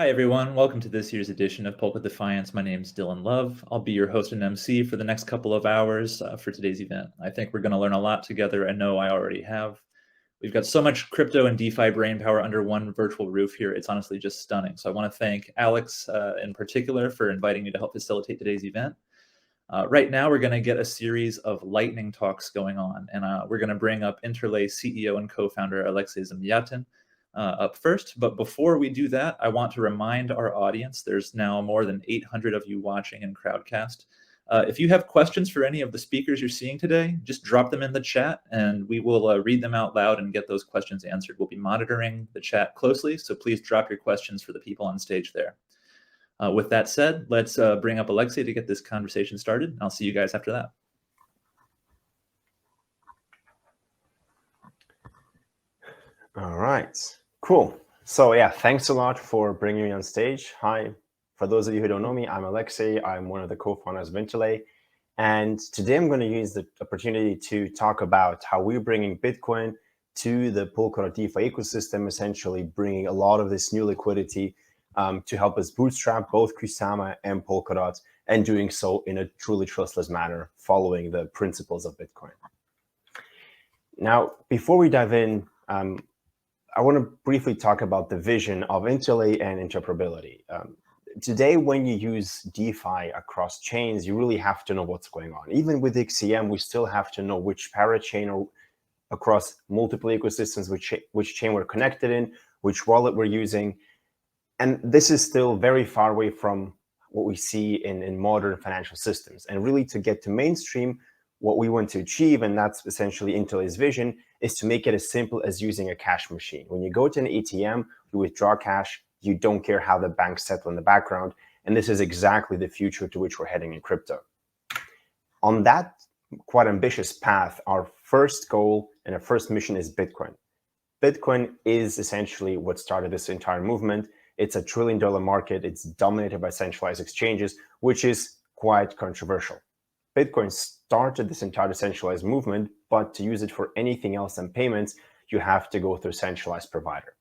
Hi, everyone. Welcome to this year's edition of Polka Defiance. My name's Dylan Love. I'll be your host and MC for the next couple of hours for today's event. I think we're going to learn a lot together. I know I already have. We've got so much crypto and DeFi brainpower under one virtual roof here. It's honestly just stunning. So I want to thank Alex in particular for inviting me to help facilitate today's event. Right now, we're going to get a series of lightning talks going on, and we're going to bring up Interlay CEO and co-founder Alexei Zamyatin up first. But before we do that, I want to remind our audience, there's now more than 800 of you watching in Crowdcast. If you have questions for any of the speakers you're seeing today, just drop them in the chat and we will read them out loud and get those questions answered. We'll be monitoring the chat closely, so please drop your questions for the people on stage there. With that said, let's bring up Alexei to get this conversation started. I'll see you guys after that. All right, cool. So yeah, thanks a lot for bringing me on stage. Hi, for those of you who don't know me, I'm Alexei. I'm one of the co-founders of Interlay. And today I'm going to use the opportunity to talk about how we're bringing Bitcoin to the Polkadot DeFi ecosystem, essentially bringing a lot of this new liquidity to help us bootstrap both Kusama and Polkadot, and doing so in a truly trustless manner, following the principles of Bitcoin. Now, before we dive in, I want to briefly talk about the vision of Interlay and interoperability. Today, when you use DeFi across chains, you really have to know what's going on. Even with XCM, we still have to know which parachain or across multiple ecosystems, which chain we're connected in, which wallet we're using. And this is still very far away from what we see in modern financial systems. And really, to get to mainstream, what we want to achieve, and that's essentially Interlay's vision, is to make it as simple as using a cash machine. When you go to an ATM, you withdraw cash, you don't care how the banks settle in the background. And this is exactly the future to which we're heading in crypto. On that quite ambitious path, our first goal and our first mission is Bitcoin. Bitcoin is essentially what started this entire movement. It's a $1 trillion market. It's dominated by centralized exchanges, which is quite controversial. Bitcoin started this entire decentralized movement, but to use it for anything else than payments, you have to go through a centralized provider.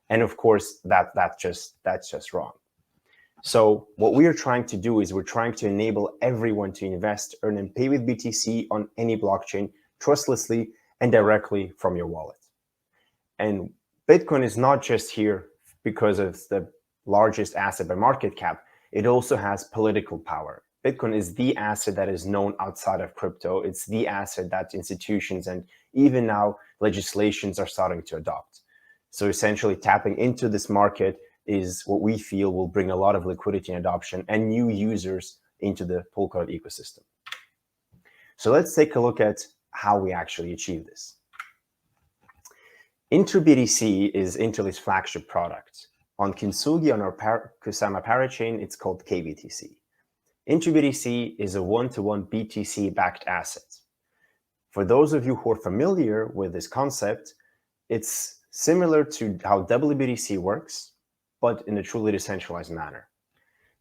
And of course, that's just wrong. So what we are trying to do is we're trying to enable everyone to invest, earn, and pay with BTC on any blockchain trustlessly and directly from your wallet. And Bitcoin is not just here because it's the largest asset by market cap. It also has political power. Bitcoin is the asset that is known outside of crypto. It's the asset that institutions and even now legislations are starting to adopt. So essentially tapping into this market is what we feel will bring a lot of liquidity and adoption and new users into the Polkadot ecosystem. So let's take a look at how we actually achieve this. interBTC is Interlay's flagship product. On Kintsugi, on our Kusama parachain, it's called KBTC. interBTC is a one-to-one BTC-backed asset. For those of you who are familiar with this concept, it's similar to how WBTC works, but in a truly decentralized manner.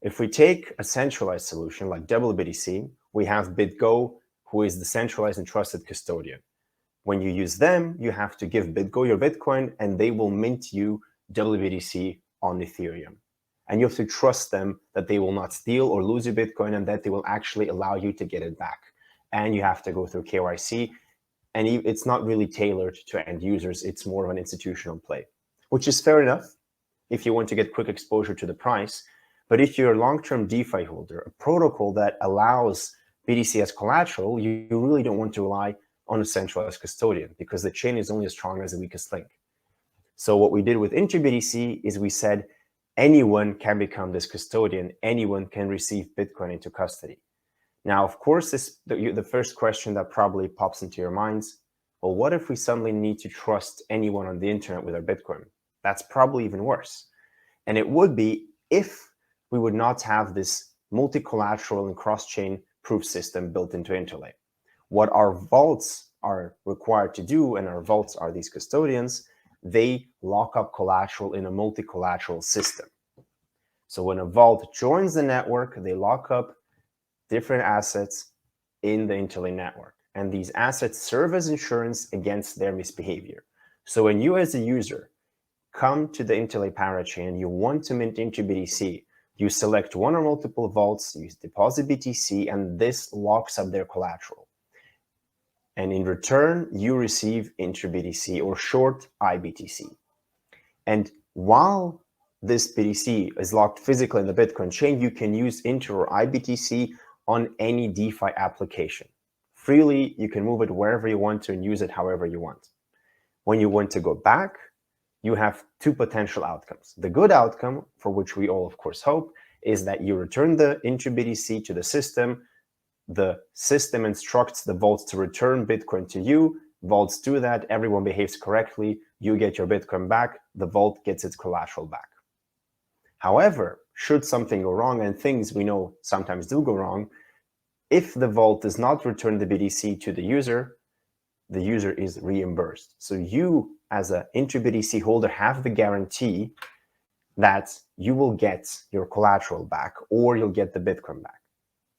If we take a centralized solution like WBTC, we have BitGo, who is the centralized and trusted custodian. When you use them, you have to give BitGo your Bitcoin, and they will mint you WBTC on Ethereum. And you have to trust them that they will not steal or lose your Bitcoin and that they will actually allow you to get it back. And you have to go through KYC. And it's not really tailored to end users. It's more of an institutional play, which is fair enough if you want to get quick exposure to the price. But if you're a long-term DeFi holder, a protocol that allows BTC as collateral, you really don't want to rely on a centralized custodian because the chain is only as strong as the weakest link. So what we did with interBTC is we said anyone can become this custodian. Anyone can receive Bitcoin into custody. Now, of course, the first question that probably pops into your minds, well, what if we suddenly need to trust anyone on the internet with our Bitcoin? That's probably even worse. And it would be if we would not have this multi-collateral and cross-chain proof system built into Interlay. What our vaults are required to do, and our vaults are these custodians, they lock up collateral in a multi-collateral system. So when a vault joins the network, they lock up different assets in the Interlay network. And these assets serve as insurance against their misbehavior. So when you as a user come to the Interlay parachain and you want to mint interBTC, you select one or multiple vaults, you deposit BTC, and this locks up their collateral. And in return, you receive interBTC or short IBTC. And while this BTC is locked physically in the Bitcoin chain, you can use Inter or IBTC on any DeFi application. Freely, you can move it wherever you want to and use it however you want. When you want to go back, you have two potential outcomes. The good outcome, for which we all of course hope, is that you return the interBTC to the system. The system instructs the vaults to return Bitcoin to you. Vaults do that, everyone behaves correctly, you get your Bitcoin back, the vault gets its collateral back. However, should something go wrong, and things we know sometimes do go wrong, if the vault does not return the BTC to the user is reimbursed. So you, as an interBTC holder, have the guarantee that you will get your collateral back or you'll get the Bitcoin back.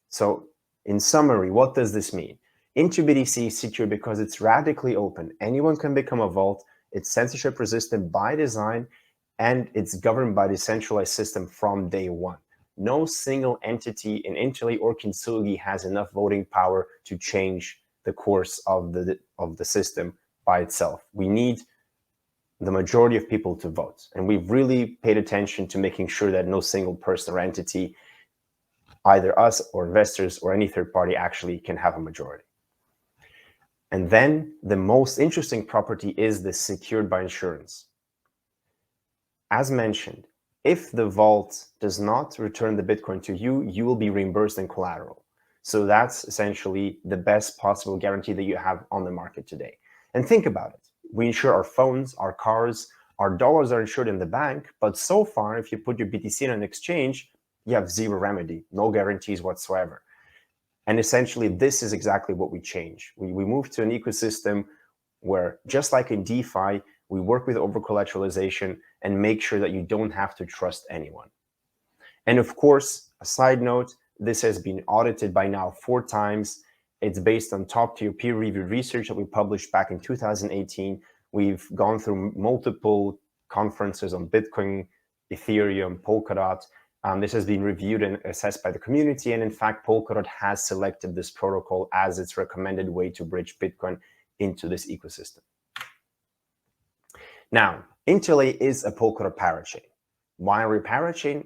So in summary, what does this mean? interBTC is secure because it's radically open. Anyone can become a vault. It's censorship resistant by design, and it's governed by the decentralized system from day one. No single entity in Interlay or Kintsugi has enough voting power to change the course of the system by itself. We need the majority of people to vote. And we've really paid attention to making sure that no single person or entity, either us or investors or any third party, actually can have a majority. And then the most interesting property is the secured by insurance. As mentioned, if the vault does not return the Bitcoin to you, you will be reimbursed in collateral. So that's essentially the best possible guarantee that you have on the market today. And think about it. We insure our phones, our cars, our dollars are insured in the bank, but so far, if you put your BTC in an exchange, you have zero remedy, no guarantees whatsoever. And essentially, this is exactly what we change. We move to an ecosystem where, just like in DeFi, we work with over-collateralization and make sure that you don't have to trust anyone. And of course, a side note, this has been audited by now 4 times. It's based on top-tier peer-reviewed research that we published back in 2018. We've gone through multiple conferences on Bitcoin, Ethereum, Polkadot. This has been reviewed and assessed by the community. And in fact, Polkadot has selected this protocol as its recommended way to bridge Bitcoin into this ecosystem. Now, Interlay is a Polkadot parachain. Why are we parachain?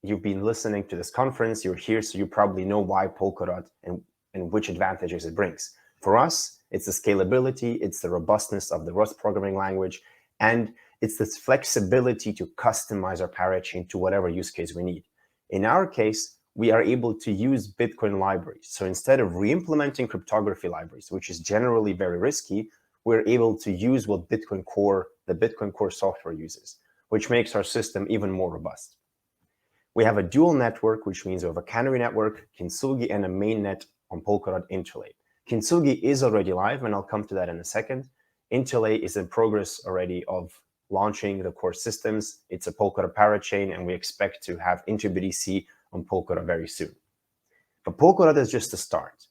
You've been listening to this conference, you're here, so you probably know why Polkadot and which advantages it brings. For us, it's the scalability, it's the robustness of the Rust programming language, and it's this flexibility to customize our parachain to whatever use case we need. In our case, we are able to use Bitcoin libraries. So instead of re-implementing cryptography libraries, which is generally very risky, we're able to use what the Bitcoin Core software uses, which makes our system even more robust. We have a dual network, which means we have a canary network, Kintsugi, and a mainnet on Polkadot Interlay. Kintsugi is already live, and I'll come to that in a second. Interlay is in progress already of launching the core systems. It's a Polkadot parachain, and we expect to have interBTC on Polkadot very soon. But Polkadot is just a start.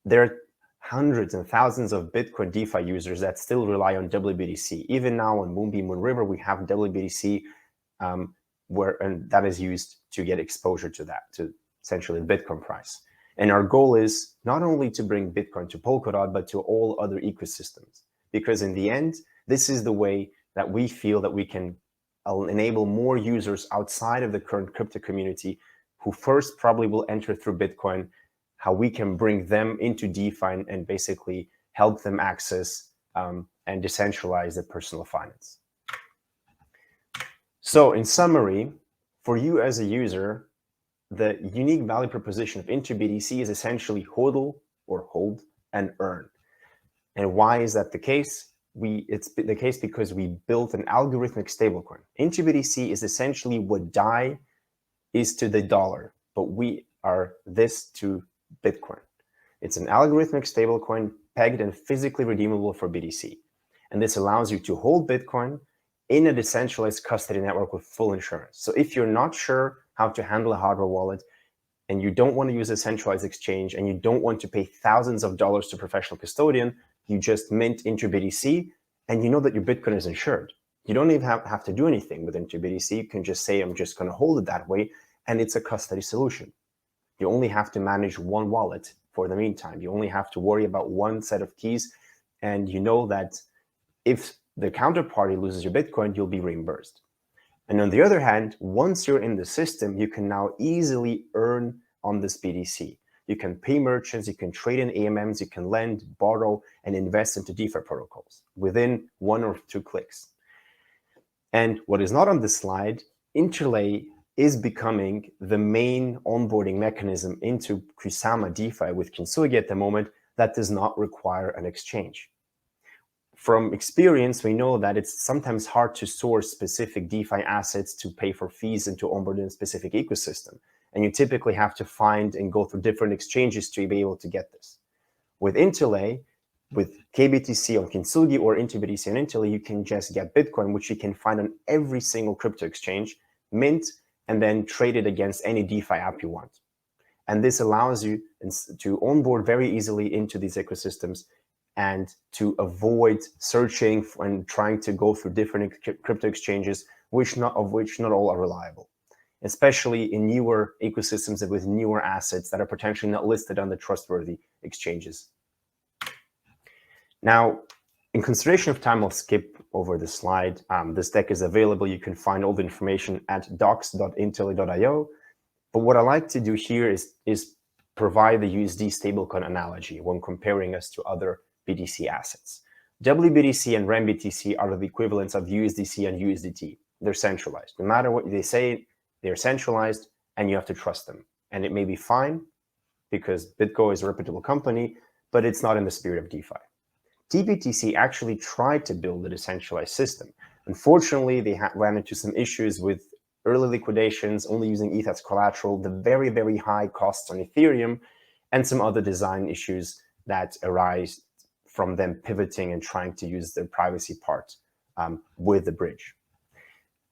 There are hundreds and thousands of Bitcoin DeFi users that still rely on WBTC. Even now on Moonriver, we have WBTC, and that is used to get exposure to that, to essentially the Bitcoin price. And our goal is not only to bring Bitcoin to Polkadot, but to all other ecosystems. Because in the end, this is the way that we feel that we can enable more users outside of the current crypto community who first probably will enter through Bitcoin, how we can bring them into DeFi and basically help them access and decentralize their personal finance. So in summary, for you as a user, the unique value proposition of interBTC is essentially HODL, or hold and earn. And why is that the case? It's the case because we built an algorithmic stablecoin. interBTC is essentially what DAI is to the dollar, but we are this to Bitcoin. It's an algorithmic stablecoin pegged and physically redeemable for BTC. And this allows you to hold Bitcoin in a decentralized custody network with full insurance. So if you're not sure how to handle a hardware wallet, and you don't want to use a centralized exchange, and you don't want to pay thousands of dollars to a professional custodian, you just mint interBTC, and you know that your Bitcoin is insured. You don't even have to do anything with interBTC. You can just say, I'm just going to hold it that way, and it's a custody solution. You only have to manage one wallet for the meantime. You only have to worry about one set of keys, and you know that if the counterparty loses your Bitcoin, you'll be reimbursed. And on the other hand, once you're in the system, you can now easily earn on this BTC. You can pay merchants, you can trade in AMMs, you can lend, borrow, and invest into DeFi protocols within 1 or 2 clicks. And what is not on this slide, Interlay is becoming the main onboarding mechanism into Kusama DeFi with Kintsugi at the moment that does not require an exchange. From experience, we know that it's sometimes hard to source specific DeFi assets to pay for fees and to onboard in a specific ecosystem. And you typically have to find and go through different exchanges to be able to get this. With Interlay, with KBTC on Kintsugi or interBTC on Interlay, you can just get Bitcoin, which you can find on every single crypto exchange, mint, and then trade it against any DeFi app you want. And this allows you to onboard very easily into these ecosystems and to avoid searching and trying to go through different crypto exchanges, which not all are reliable, especially in newer ecosystems and with newer assets that are potentially not listed on the trustworthy exchanges. Now, in consideration of time, I'll skip over the slide. This deck is available. You can find all the information at docs.interlay.io. But what I like to do here is provide the USD stablecoin analogy when comparing us to other BTC assets. WBTC and RMBTC are the equivalents of USDC and USDT. They're centralized. No matter what they say, they're centralized, and you have to trust them. And it may be fine because BitGo is a reputable company, but it's not in the spirit of DeFi. DBTC actually tried to build a decentralized system. Unfortunately, they ran into some issues with early liquidations, only using ETH as collateral, the very, very high costs on Ethereum, and some other design issues that arise from them pivoting and trying to use the privacy part with the bridge.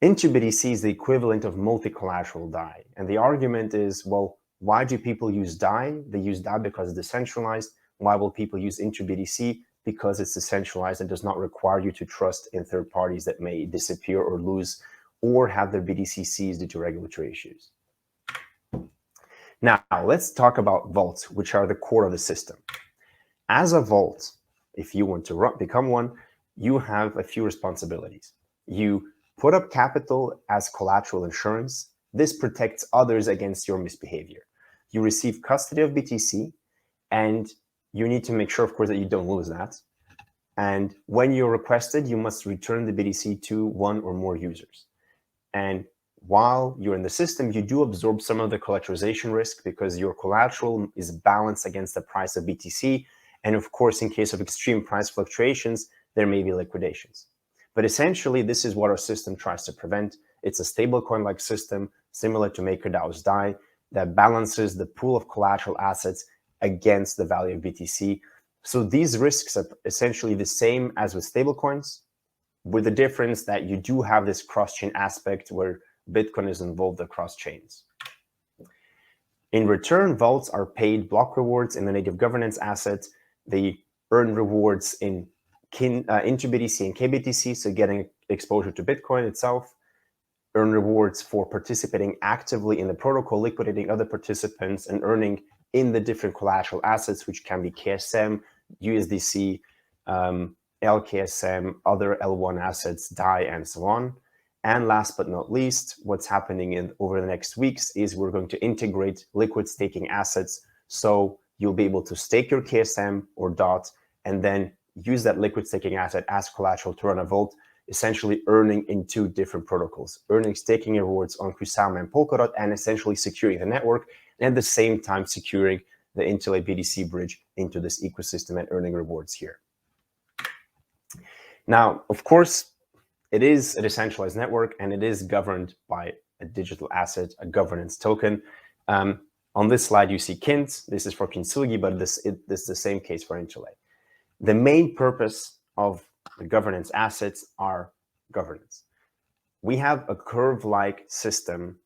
interBTC is the equivalent of multi-collateral DAI. And the argument is, well, why do people use DAI? They use DAI because it's decentralized. Why will people use interBTC? Because it's decentralized and does not require you to trust in third parties that may disappear or lose or have their BTC seized due to regulatory issues. Now, let's talk about vaults, which are the core of the system. As a vault, if you want to become one, you have a few responsibilities. You put up capital as collateral insurance. This protects others against your misbehavior. You receive custody of BTC, and you need to make sure, of course, that you don't lose that. And when you're requested, you must return the BTC to one or more users. And while you're in the system, you do absorb some of the collateralization risk because your collateral is balanced against the price of BTC. And of course, in case of extreme price fluctuations, there may be liquidations. But essentially, this is what our system tries to prevent. It's a stablecoin-like system, similar to MakerDAO's DAI, that balances the pool of collateral assets against the value of BTC. So these risks are essentially the same as with stablecoins, with the difference that you do have this cross-chain aspect where Bitcoin is involved across chains. In return, vaults are paid block rewards in the native governance asset. They earn rewards in interBTC and KBTC, so getting exposure to Bitcoin itself, earn rewards for participating actively in the protocol, liquidating other participants, and earning in the different collateral assets, which can be KSM, USDC, LKSM, other L1 assets, DAI, and so on. And last but not least, what's happening over the next weeks is we're going to integrate liquid staking assets. So you'll be able to stake your KSM or DOT and then use that liquid staking asset as collateral to run a vault, essentially earning in 2 different protocols, earning staking rewards on Kusama and Polkadot, and essentially securing the network, and at the same time securing the Interlay BTC bridge into this ecosystem and earning rewards here. Now, of course, it is a decentralized network and it is governed by a digital asset, a governance token. On this slide, you see Kint. This is for Kintsugi, but this is the same case for Interlay. The main purpose of the governance assets are governance. We have a curve-like system.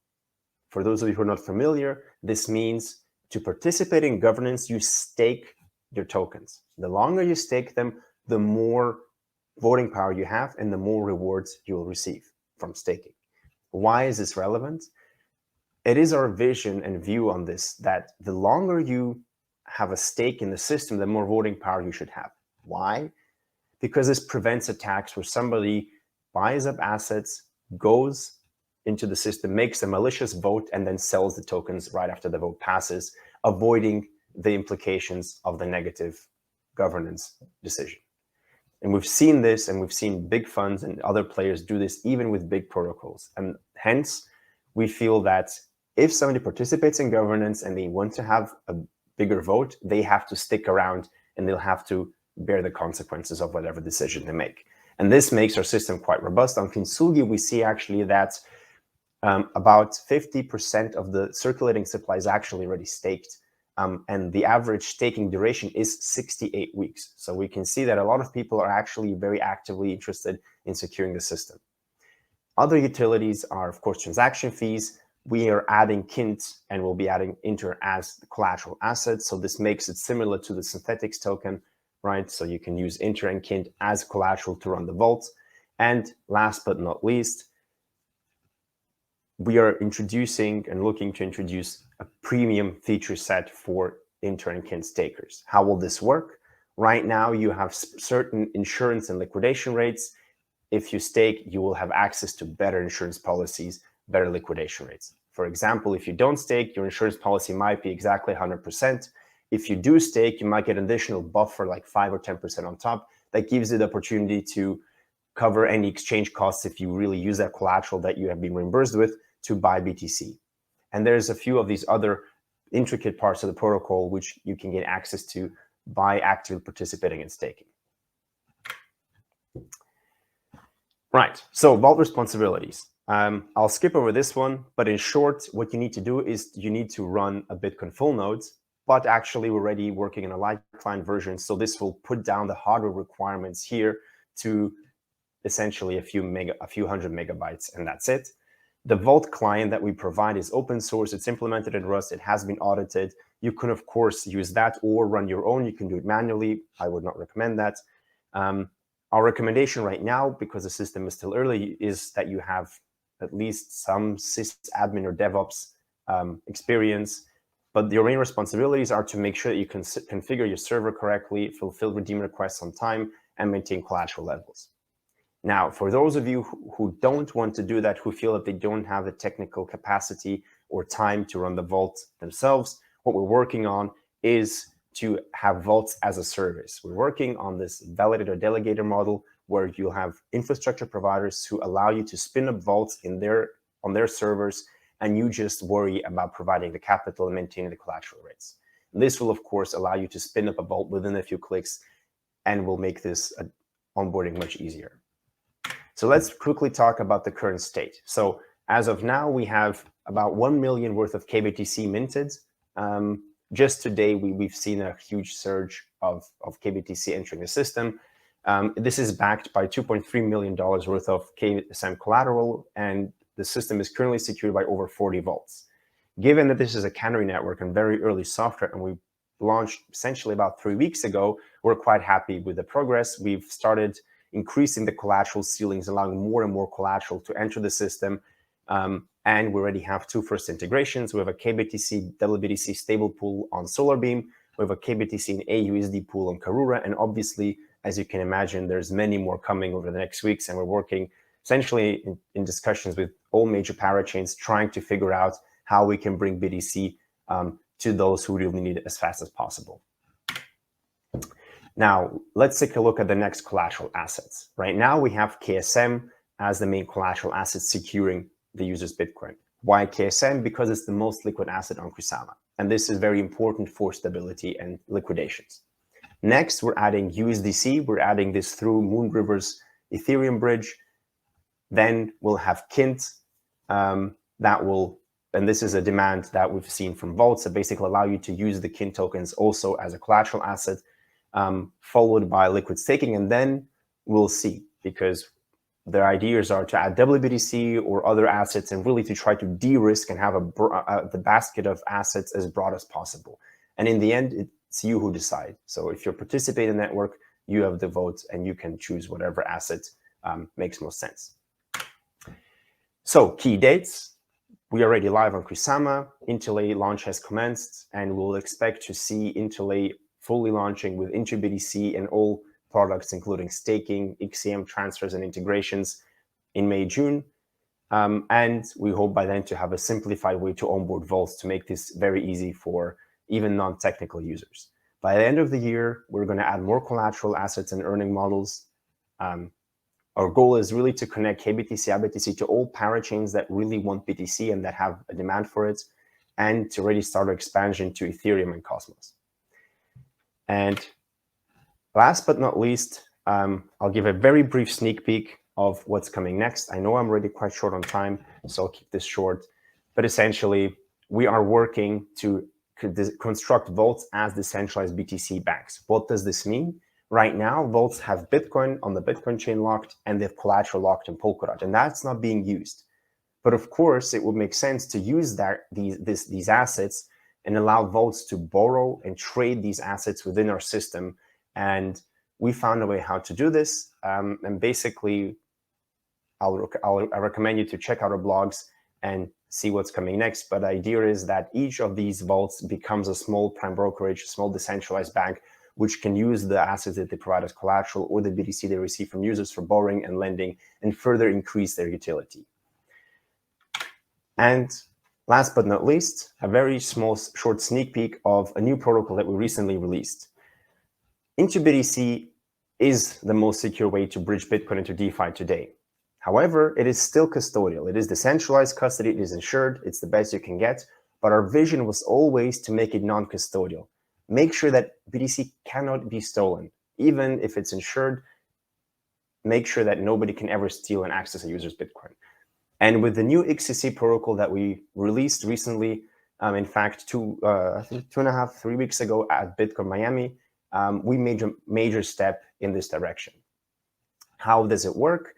For those of you who are not familiar, this means to participate in governance, you stake your tokens. The longer you stake them, the more voting power you have and the more rewards you will receive from staking. Why is this relevant? It is our vision and view on this that the longer you have a stake in the system, the more voting power you should have. Why? Because this prevents attacks where somebody buys up assets, goes into the system, makes a malicious vote, and then sells the tokens right after the vote passes, avoiding the implications of the negative governance decision. And we've seen this, and we've seen big funds and other players do this even with big protocols. And hence, we feel that if somebody participates in governance and they want to have a bigger vote, they have to stick around and they'll have to bear the consequences of whatever decision they make. And this makes our system quite robust. On Kintsugi, we see actually that about 50% of the circulating supply is actually already staked. And the average staking duration is 68 weeks. So we can see that a lot of people are actually very actively interested in securing the system. Other utilities are, of course, transaction fees. We are adding Kint and we'll be adding Inter as the collateral asset. So this makes it similar to the synthetics token, right? So you can use Inter and Kint as collateral to run the vault. And last but not least, we are introducing and looking to introduce a premium feature set for Inter and Kint stakers. How will this work? Right now, you have certain insurance and liquidation rates. If you stake, you will have access to better insurance policies, better liquidation rates. For example, if you don't stake, your insurance policy might be exactly 100%. If you do stake, you might get an additional buffer like 5 or 10% on top. That gives you the opportunity to cover any exchange costs if you really use that collateral that you have been reimbursed with to buy BTC. And there's a few of these other intricate parts of the protocol which you can get access to by actively participating in staking. Right, so vault responsibilities. I'll skip over this one, but in short, what you need to do is you need to run a Bitcoin full nodes, but actually we're already working in a light client version, so this will put down the hardware requirements here to essentially a few hundred megabytes, and that's it. The Vault client that we provide is open source. It's implemented in Rust. It has been audited. You can, of course, use that or run your own. You can do it manually. I would not recommend that. Our recommendation right now, because the system is still early, is that you have at least some sysadmin or DevOps experience. But your main responsibilities are to make sure that you can configure your server correctly, fulfill redeem requests on time, and maintain collateral levels. Now, for those of you who don't want to do that, who feel that they don't have the technical capacity or time to run the vault themselves, what we're working on is to have vaults as a service. We're working on this validator delegator model where you'll have infrastructure providers who allow you to spin up vaults on their servers, and you just worry about providing the capital and maintaining the collateral rates. And this will, of course, allow you to spin up a vault within a few clicks and will make this onboarding much easier. So let's quickly talk about the current state. So as of now, we have about 1 million worth of KBTC minted. Just today, we've seen a huge surge of KBTC entering the system. This is backed by $2.3 million worth of KSM collateral, and the system is currently secured by over 40 vaults. Given that this is a canary network and very early software, and we launched essentially about 3 weeks ago, we're quite happy with the progress. We've started increasing the collateral ceilings, allowing more and more collateral to enter the system. And we already have 2 first integrations. We have a KBTC WBTC stable pool on SolarBeam. We have a KBTC and AUSD pool on Karura. And obviously, as you can imagine, there's many more coming over the next weeks. And we're working essentially in discussions with all major parachains, trying to figure out how we can bring BTC to those who really need it as fast as possible. Now, let's take a look at the next collateral assets. Right now, we have KSM as the main collateral asset securing the user's Bitcoin. Why KSM? Because it's the most liquid asset on Kusama. And this is very important for stability and liquidations. Next, we're adding USDC. We're adding this through Moonriver's Ethereum bridge. Then we'll have Kint and this is a demand that we've seen from vaults that basically allow you to use the Kint tokens also as a collateral asset, followed by liquid staking. And then we'll see, because their ideas are to add WBTC or other assets and really to try to de-risk and have the basket of assets as broad as possible. And in the end, it's you who decide. So if you're participating in the network, you have the vote and you can choose whatever asset makes most sense. So key dates. We are already live on Kusama. Interlay launch has commenced, and we'll expect to see Interlay fully launching with interBTC and all products, including staking, XCM transfers, and integrations in May, June. And we hope by then to have a simplified way to onboard vaults to make this very easy for even non-technical users. By the end of the year, we're going to add more collateral assets and earning models. Our goal is really to connect KBTC, IBTC to all parachains that really want BTC and that have a demand for it, and to really start our expansion to Ethereum and Cosmos. And last but not least, I'll give a very brief sneak peek of what's coming next. I know I'm already quite short on time, so I'll keep this short. But essentially, we are working to construct vaults as decentralized BTC banks. What does this mean? Right now, vaults have Bitcoin on the Bitcoin chain locked, and they have collateral locked in Polkadot, and that's not being used. But of course, it would make sense to use these assets and allow vaults to borrow and trade these assets within our system. And we found a way how to do this. And basically, I recommend you to check out our blogs and see what's coming next. But the idea is that each of these vaults becomes a small prime brokerage, a small decentralized bank, which can use the assets that they provide as collateral or the BTC they receive from users for borrowing and lending and further increase their utility. And last but not least, a very small, short sneak peek of a new protocol that we recently released. interBTC is the most secure way to bridge Bitcoin into DeFi today. However, it is still custodial. It is decentralized custody, it is insured, it's the best you can get, but our vision was always to make it non-custodial. Make sure that BTC cannot be stolen. Even if it's insured, make sure that nobody can ever steal and access a user's Bitcoin. And with the new XCC protocol that we released recently, in fact, I think 2.5-3 weeks ago at Bitcoin Miami, we made a major step in this direction. How does it work?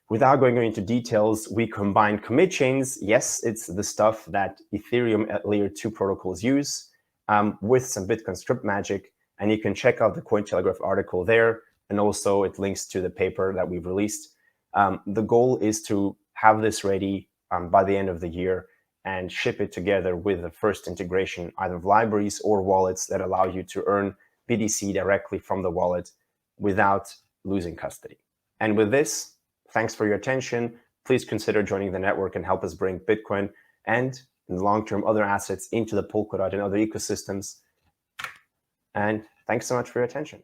Without going into details, we combine commit chains. Yes, it's the stuff that Ethereum at layer 2 protocols use, with some Bitcoin script magic. And you can check out the Cointelegraph article there. And also it links to the paper that we've released. The goal is to have this ready by the end of the year and ship it together with the first integration, either of libraries or wallets that allow you to earn BTC directly from the wallet without losing custody. And with this, thanks for your attention. Please consider joining the network and help us bring Bitcoin and in the long term other assets into the Polkadot and other ecosystems. And thanks so much for your attention.